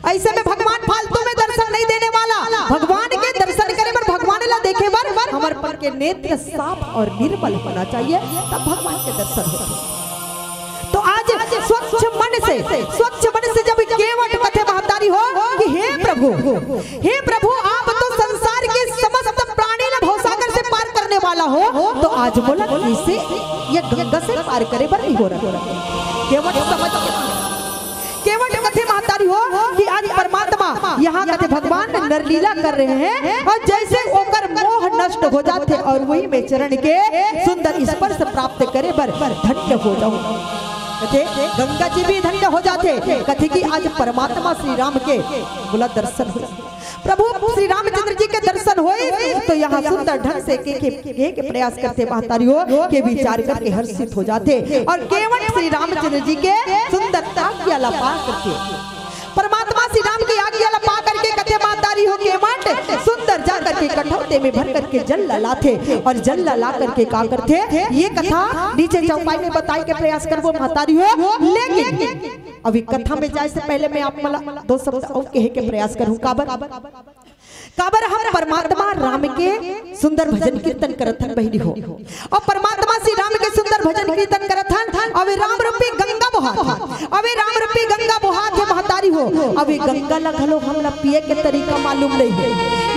[SPEAKER 1] ऐसे में भगवान फालतू में दर्शन नहीं देने वाला। भगवान के दर्शन करे पर भगवान ला देखे बर हमारे पर के नेत्र साफ और निर्मल होना चाहिए, तब भगवान के दर्शन होते। तो आज स्वच्छ मन से जब केवट कथे महतारी हो कि हे प्रभु आप तो संसार के समस्त प्राणी ला भवसागर से पार करने वाला हो, तो आज बोला इसे ये गंगा से पार करे पर नहीं हो रहा। केवट समझ केवट कथे महतारी हो कि आज परमात्मा यहाँ कथे भगवान नर लीला कर रहे हैं और जैसे ओकर मोह नष्ट हो जाते और वही में चरण के सुंदर स्पर्श प्राप्त करे पर धन्य हो जाऊं। कथे गंगा जी भी धन्य हो जाते। कथे की आज परमात्मा श्री राम के बोला दर्शन हो, प्रभु श्री रामचंद्र जी के दर्शन होए तो यहाँ सुंदर ढंग से के प्रयास करते महतारी हो के विचार करके हर्षित हो जाते। और केवल श्री रामचंद्र जी के सुंदरता की आला पा करके परमात्मा श्री राम की आज्ञा ला पा करके कथे महतारी हो केवट सुंदर जा करके कठौते में भर करके जल लाते और जल ला करके का करते ये कथा नीचे चौपाई में बताई के प्रयास करबो महतारी हो। लेकिन अभी कथा में जाए से पहले मैं आप मला दो शब्द और कहे के प्रयास करूं। काबर हम परमात्मा राम के सुंदर भजन कीर्तन करथन बहिनी हो और परमात्मा श्री राम के सुंदर भजन कीर्तन करथन। अबे राम रूपी गंगा बहात, अबे राम रूपी गंगा बहात है महतारी हो। अबे गंगा ला घलो हमला पिए के तरीका मालूम नहीं है,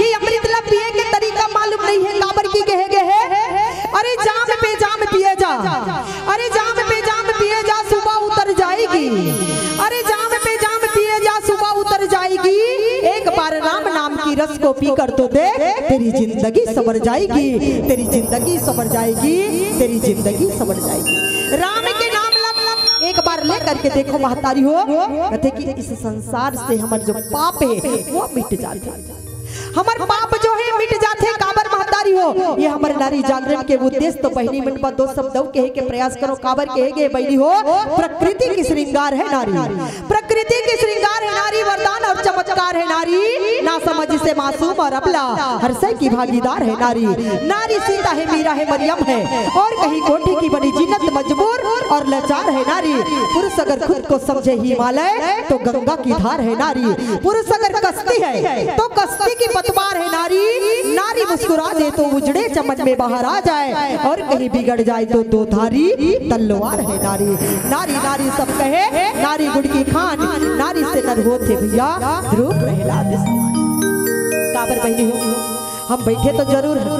[SPEAKER 1] ये अमृत ला पिए के तरीका मालूम नहीं है। काबर की कहे गए है अरे जाम पे जाम पिए जा, अरे जाम पे जाम पिए जा सुबह उतर जाएगी, अरे जाम पे जाम पिए जा सुबह उतर जाएगी। एक बार राम नाम की रस को पी कर तो देख, तेरी जिंदगी संवर जाएगी, तेरी जिंदगी संवर जाएगी, तेरी जिंदगी संवर जाएगी। राम के नाम एक बार ले करके देखो महतारी हो, कहते कि इस संसार से हमारे जो पाप है वो मिट जाते, हमारे पाप जो है मिट जाते। काबर महतारी हो, ये हमारे नारी जागरण के उद्देश्य तो पहली मिनट पर दो शब्द कहे के प्रयास करो। काबर कहेगे बहनी हो, प्रकृति की श्रृंगार है नारी, प्रकृति की श्रृंगार है नारी, वरदान और चमत्कार है नारी, ना समझ से मासूम और अबला हर्षय की भागीदार है नारी। नारी सीता है, मीरा है, मरियम है, और कहीं कोठी की बनी जिन्नत, मजबूर और लाचार है नारी। पुरुष अगर खुद को समझे हिमालय तो गंगा की धार है नारी। पुरुष अगर कश्ती है तो कश्ती की पतवार है नारी। नारी मुस्कुरा दे तो उजड़े चमन में बाहर आ जाए, और कहीं बिगड़ जाए तो दो धारी तलवार है नारी। नारी नारी सब कहे, नारी गुड़ की खान, नारी से नर होते भैया ध्रुव प्रहलाद। काबर बहनी हो, हम बैठे तो जरूर हैं,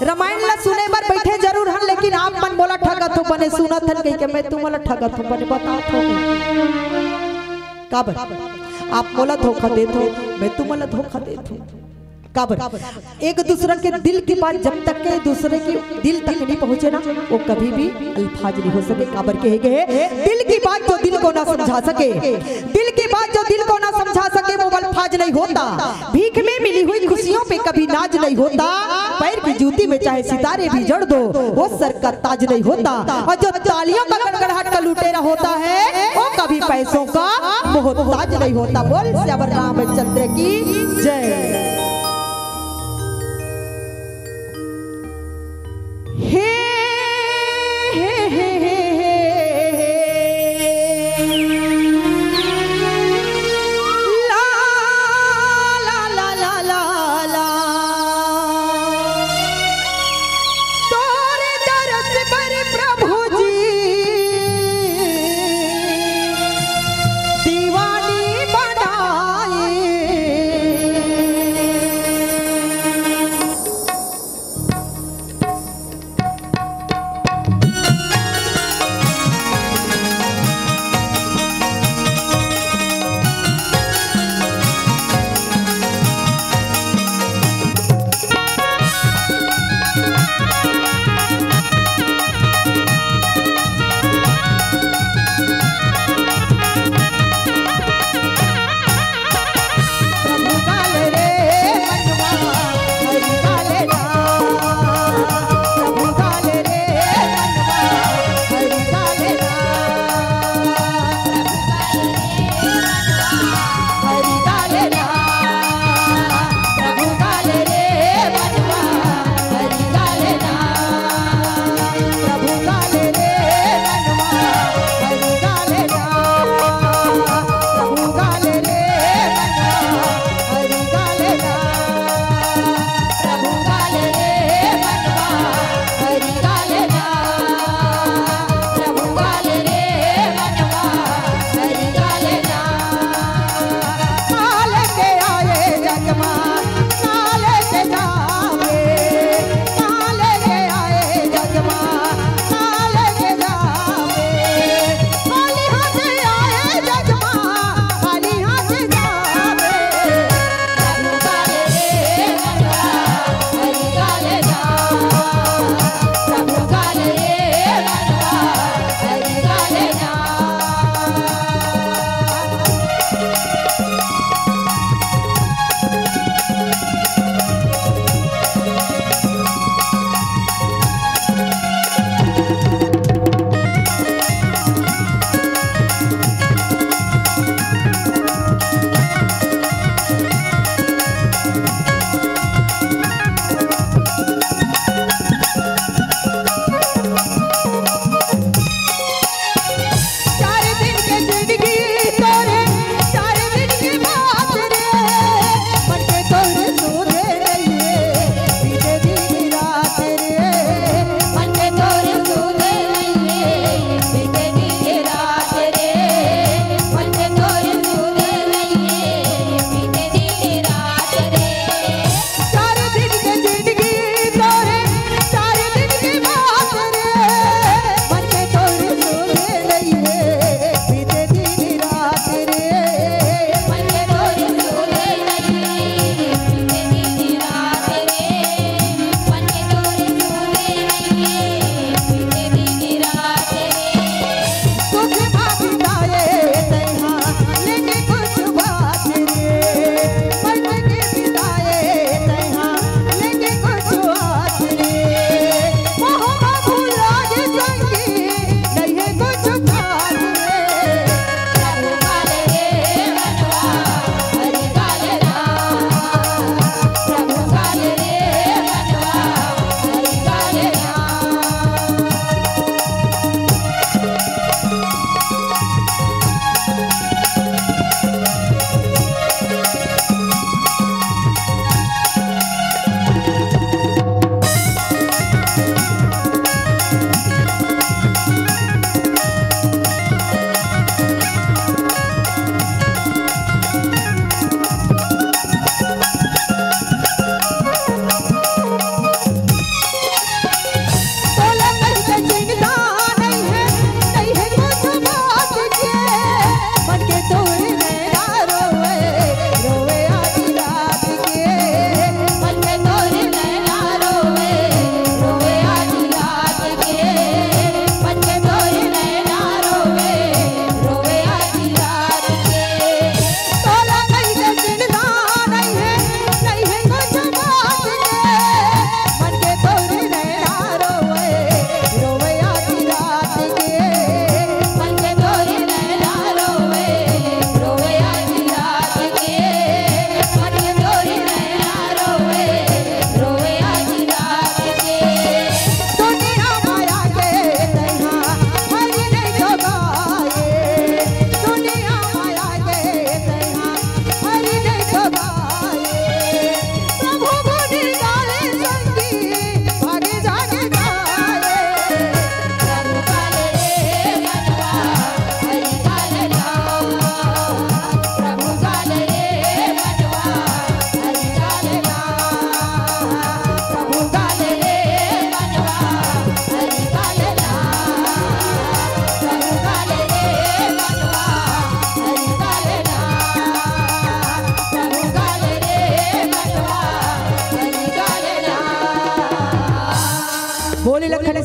[SPEAKER 1] रामायण ला सुने बर बैठे जरूर हैं, लेकिन आप मन बोला ठगत हो बने सुनत हन कह के मैं तुम्हारा ठगत हो बने बतात हो। काबर आप मोला धोखा देत हो, मैं तुम्हारा धोखा देत हो। काबर एक दूसरे के दिल की बात जब तक के दूसरे के दिल तक नहीं पहुंचे ना, वो कभी भी अल्फाज नहीं हो सके। काबर कहे गए, दिल की बात जो दिल को ना समझा सके, दिल की बात जो दिल को ना समझा सके वो अल्फाज नहीं होता। भीख में मिली हुई खुशियों पे कभी नाज नहीं होता। पैर की जूती में चाहे सितारे भी जड़ दो, वो सर का ताज नहीं होता। और जो तालियों का गड़गड़ाहट का लुटेरा होता है, वो कभी पैसों का मोहताज नहीं होता। बोल श्यावर रामचंद्र की जय। हे हे हे हे ला ला ला ला ला ला, तोरे दरस पर प्रभु जी दीवानी बनाए।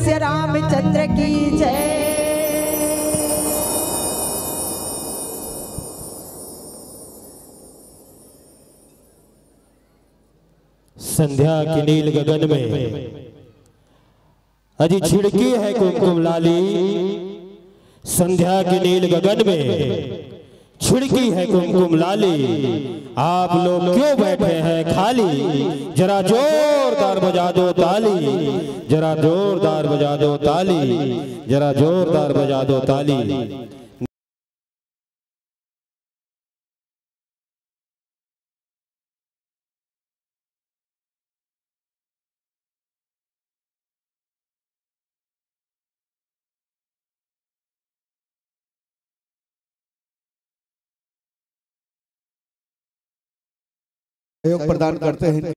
[SPEAKER 1] सिया रामचंद्र की जय।
[SPEAKER 2] संध्या के नील गगन में अजी छिड़की है कुमकुम लाली, संध्या के नील गगन में छिड़की है कुमकुम लाली। आप लोग क्यों बैठे हैं खाली, जरा जोरदार बजा दो ताली, जरा जोरदार बजा दो ताली, जरा जोरदार बजा दो ताली।
[SPEAKER 3] सहयोग प्रदान करते हैं।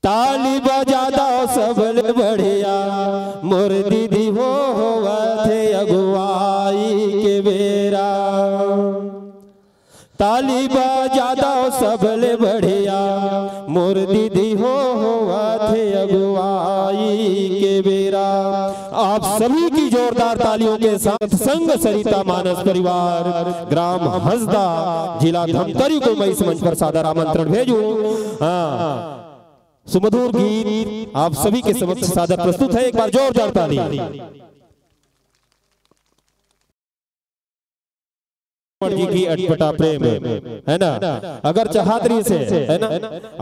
[SPEAKER 2] ताली बजा दो सबल बढ़िया, मोर दीदी हो थे अगुवाई के बेरा। ताली बजा दो सबल बढ़िया, मोर दीदी हो थे अगुवाई के बेरा। आप सभी की जोरदार तालियों के साथ संग सरिता मानस परिवार ग्राम हसदा जिला धमतरी को मैं इस मंच पर सादर आमंत्रण भेजूं। सुमधुर गीत आप सभी के समक्ष सादर प्रस्तुत है। एक बार जोरदार ताली। जी की अटपटा प्रेम है ना, अगर चाहतरी से है ना।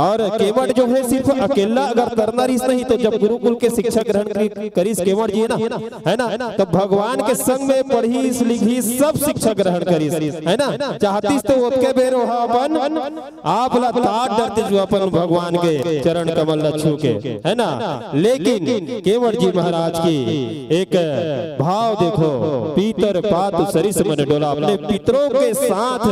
[SPEAKER 2] और केवट जो है सिर्फ अकेला अगर करना रीस नहीं, तो जब गुरुकुल के शिक्षा ग्रहण करीस केवट जी है ना, तब भगवान के संग में पढ़ी लिखी सब शिक्षा ग्रहण करीस है ना। चाहतीस तो ओतके बेरो अपन आप तात डरते जो अपन भगवान के चरण कमल न छू के है ना। लेकिन केवट जी महाराज की एक भाव देखो, पीतर पात सरिस मन डोला। अपने पितरों के साथ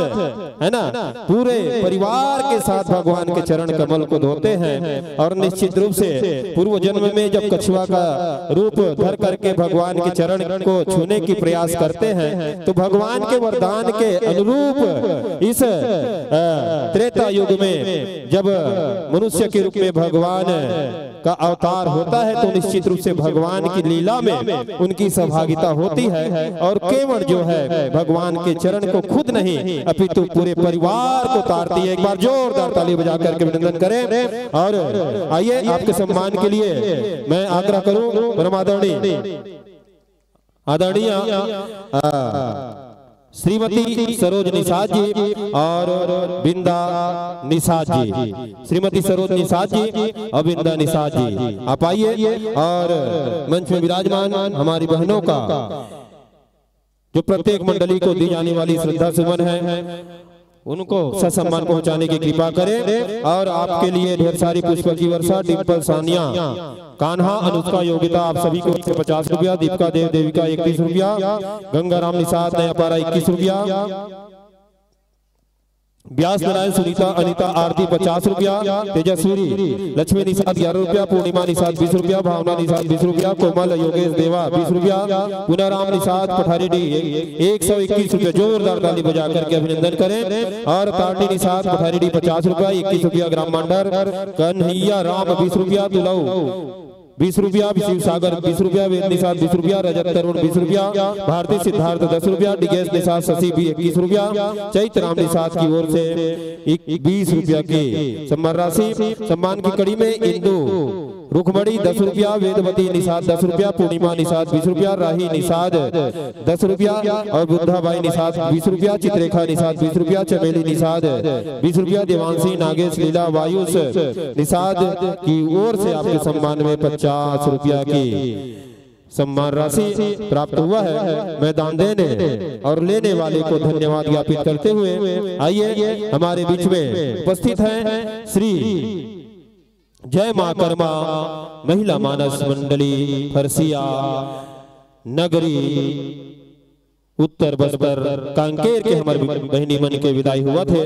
[SPEAKER 2] है ना, पूरे परिवार के साथ भगवान के चरण कमल को धोते हैं। और निश्चित रूप से पूर्व जन्म में जब कछुआ का रूप धर करके भगवान के चरण को छूने की प्रयास करते हैं, तो भगवान के वरदान के अनुरूप इस त्रेता युग में जब मनुष्य के रूप में भगवान का अवतार होता है, तो निश्चित रूप से भगवान की लीला में उनकी सहभागिता होती है। और केवट जो है भगवान के चरण को खुद नहीं अपितु पूरे परिवार को तारती है। एक बार जोरदार ताली बजा करके अभिनंदन करें। और आइए आपके सम्मान के लिए मैं आग्रह करूं आदरणीय श्रीमती सरोज निषाद जी और बिंदा निषाद जी, श्रीमती सरोज निषाद जी और बिंदा निषाद जी, आप आइए। और मंच में विराजमान हमारी बहनों का जो प्रत्येक मंडली को दी जाने वाली श्रद्धा सुमन है, उनको ससम्मान पहुंचाने की कृपा करें। और आपके लिए ढेर सारी पुष्प की वर्षा, डिम्पल, सानिया, कान्हा, अनुष्का, योगिता आप सभी को 50 रुपया, दीपिका देव देविका 31 रुपया, गंगाराम निषाद नया पारा 21 रुपया, व्यास नारायण सुनीता अनिता आरती 50 रुपया, तेजस्वी लक्ष्मी निषाद 11 रुपया, पूर्णिमा निषाद 20 रुपया, भावना निषाद 20 रुपया, कोमल योगेश देवा 20 रुपया, पुनाराम निषाद पठारी डी 121 रुपया। जोरदार ताली बजा करके अभिनंदन करें। और तारडी निषाद पठारी डी 50 रुपया, 21 रुपया, ग्राम मंडर कन्हैया राम 20 रुपया, तुलऊ 20 रुपया, शिव सागर 20 रुपया, वेद निषाद 20 रुपया, रजत तरुण 20 रुपया, भारती सिद्धार्थ 10 रुपया, डिगेश निषाद शशि भी 21 रुपया, चैत राम निषाद की ओर से 20 रुपया की सम्मान राशि। सम्मान की कड़ी में इंदु रुखमणी 10 रुपया, वेदवती निषाद 10 रुपया, पूर्णिमा निषाद 20 रुपया, राही निषाद 10 रुपया और बुद्धाबाई निषाद 20 रुपया, चित्रेखा निषाद 20 रुपया, चमेली निषाद 20 रुपया, देवांशी नागेश लीला वायुस निषाद की ओर से आपके सम्मान में 50 रुपया की सम्मान राशि प्राप्त हुआ है। मैदान देने और लेने वाले को धन्यवाद ज्ञापित करते हुए आइए हमारे बीच में उपस्थित हैं श्री जय मां कर्मा महिला मानस मंडली फरसिया नगरी उत्तर बस्तर कांकेर के हमारे बहनी मन के विदाई हुआ थे।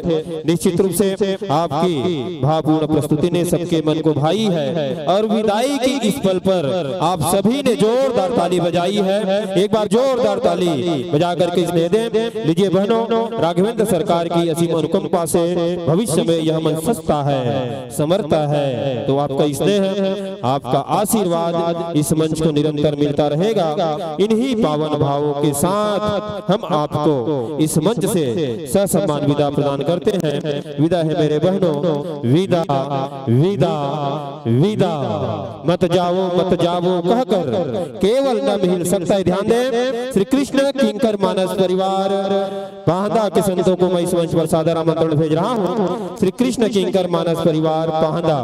[SPEAKER 2] निश्चित रूप से आपकी भावपूर्ण प्रस्तुति ने सबके मन को भाई है और विदाई की इस पल पर आप सभी ने जोरदार ताली बजाई है। एक बार जोरदार ताली बजा करके स्नेह दें। लीजिए बहनों, राघवेंद्र सरकार की असीम अनुकंपा से भविष्य में यह मन सस्ता है, समर्था है, तो आपका स्नेह, आपका आशीर्वाद इस मंच को निरंतर मिलता रहेगा। इन्हीं पावन भावों के साथ हम आपको इस मंच से ससम्मान विदा प्रदान करते हैं। विदा है मेरे बहनों, विदा विदा विदा। मत जाओ कहकर केवल न मिल सकता है। ध्यान दें, श्री कृष्ण किंकर मानस परिवार पाहंदा के संतों को मैं इस मंच पर सादर आमंत्रण भेज रहा हूँ। श्री कृष्ण किंकर मानस परिवार पाहंदा,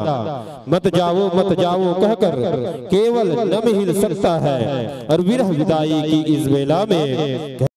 [SPEAKER 2] मत जाओ कहकर केवल न मिल सकता है। और विरह विदाई की इस वेला में